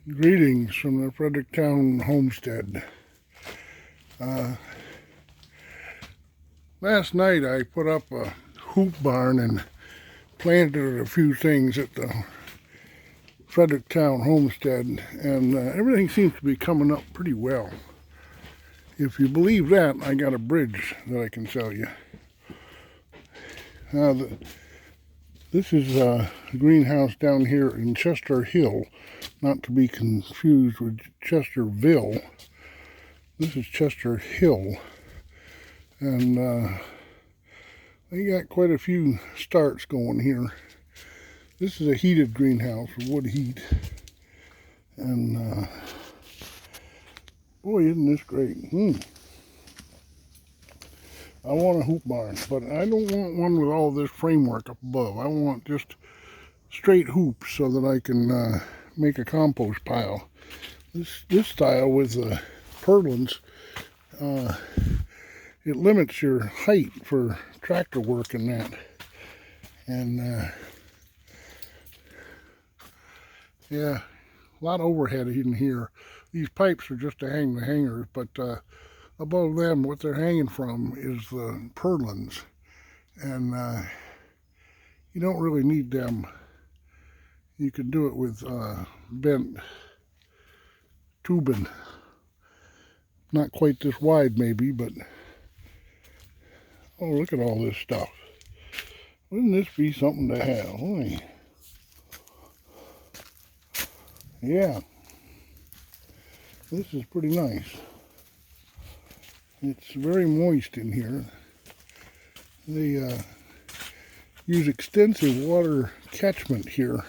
Greetings from the Fredericktown homestead. Last night I put up a hoop barn and planted a few things at the Fredericktown homestead, and everything seems to be coming up pretty well. If you believe that, I got a bridge that I can sell you. Now, this is a greenhouse down here in Chester Hill, not to be confused with Chesterville. This is Chester Hill, and they got quite a few starts going here. This is a heated greenhouse with wood heat, and boy, isn't this great. I want a hoop barn, but I don't want one with all this framework up above. I want just straight hoops so that I can make a compost pile. This style with the purlins, it limits your height for tractor work and that. And yeah, a lot of overhead in here. These pipes are just to hang the hangers, but above them, what they're hanging from is the purlins, and you don't really need them. You can do it with bent tubing. Not quite this wide maybe, but oh, look at all this stuff. Wouldn't this be something to have? Boy. Yeah, this is pretty nice. It's very moist in here. They use extensive water catchment here.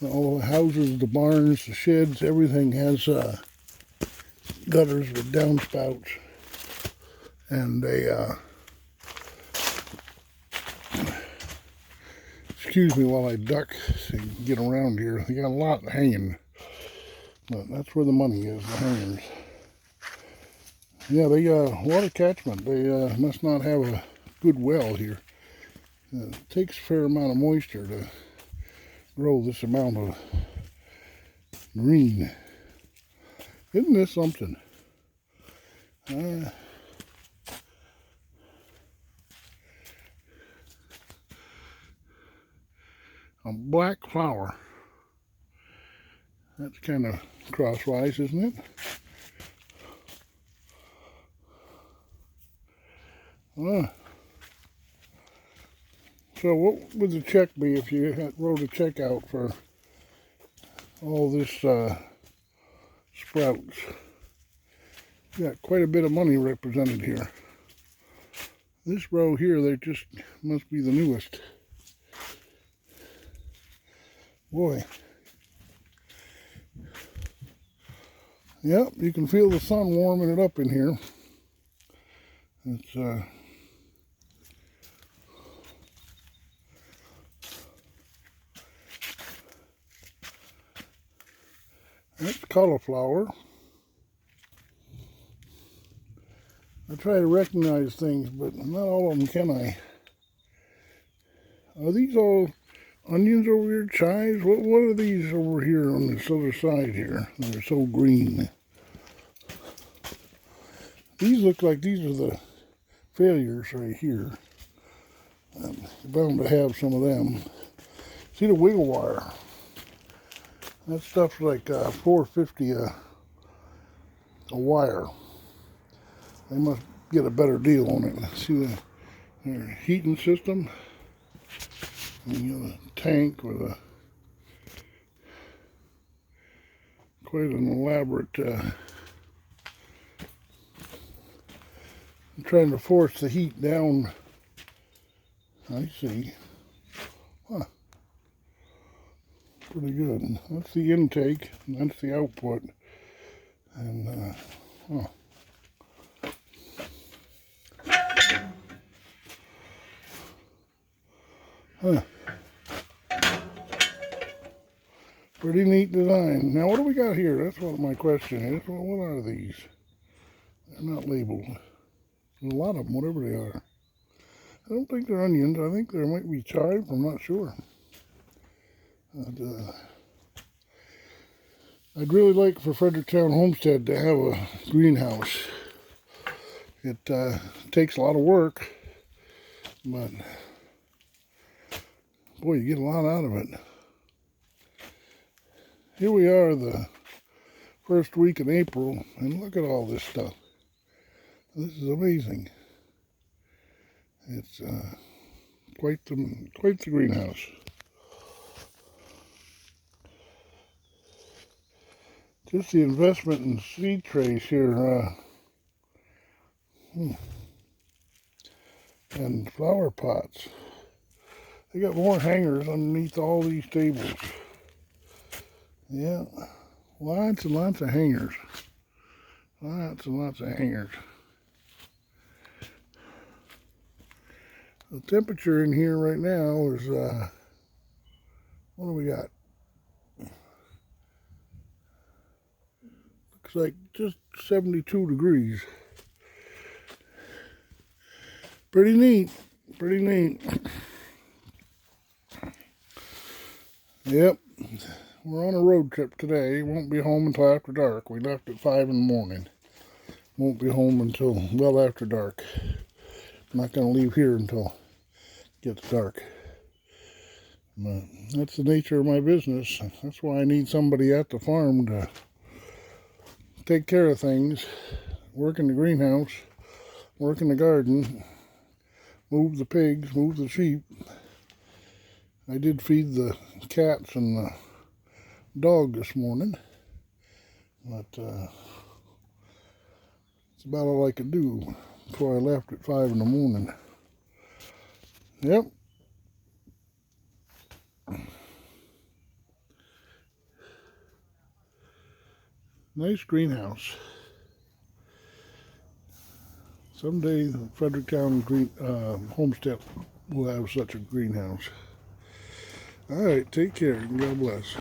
All the houses, the barns, the sheds, everything has gutters with downspouts. And they, excuse me while I duck so you can get around here. They got a lot hanging, but that's where the money is, the hangers. Yeah, they water catchment. They must not have a good well here. It takes a fair amount of moisture to grow this amount of green. Isn't this something? A black flower. That's kind of crosswise, isn't it? So what would the check be if you wrote a check out for all this sprouts? You got quite a bit of money represented here. This row here, they just must be the newest. Boy. Yep, you can feel the sun warming it up in here. It's that's cauliflower. I try to recognize things, but not all of them can I. Are these all onions over here, chives? What are these over here on this other side here? They're so green. These look like these are the failures right here. You're bound to have some of them. See the wiggle wire? That stuff's like $4.50 a wire. They must get a better deal on it. See their heating system? And you got a tank with quite an elaborate. I'm trying to force the heat down. I see. Huh. Pretty good. That's the intake, and that's the output. And, huh. Huh. Pretty neat design. Now, what do we got here? That's what my question is. What are these? They're not labeled. There's a lot of them, whatever they are. I don't think they're onions. I think there might be chives. I'm not sure. But, I'd really like for Fredericktown Homestead to have a greenhouse. It takes a lot of work, but boy, you get a lot out of it. Here we are the first week in April, and look at all this stuff. This is amazing. It's quite the greenhouse. Just the investment in seed trays here, and flower pots. They got more hangers underneath all these tables. Yeah, lots and lots of hangers. Lots and lots of hangers. The temperature in here right now is, what do we got? Looks like just 72 degrees. Pretty neat. Pretty neat. Yep. We're on a road trip today. Won't be home until after dark. We left at 5 in the morning. Won't be home until well after dark. I'm not going to leave here until it gets dark. But that's the nature of my business. That's why I need somebody at the farm to take care of things. Work in the greenhouse. Work in the garden. Move the pigs. Move the sheep. I did feed the cats and the dog this morning, but it's about all I could do before I left at 5 in the morning. Yep. Nice greenhouse. Someday the Fredericktown Homestead will have such a greenhouse. All right, take care and God bless.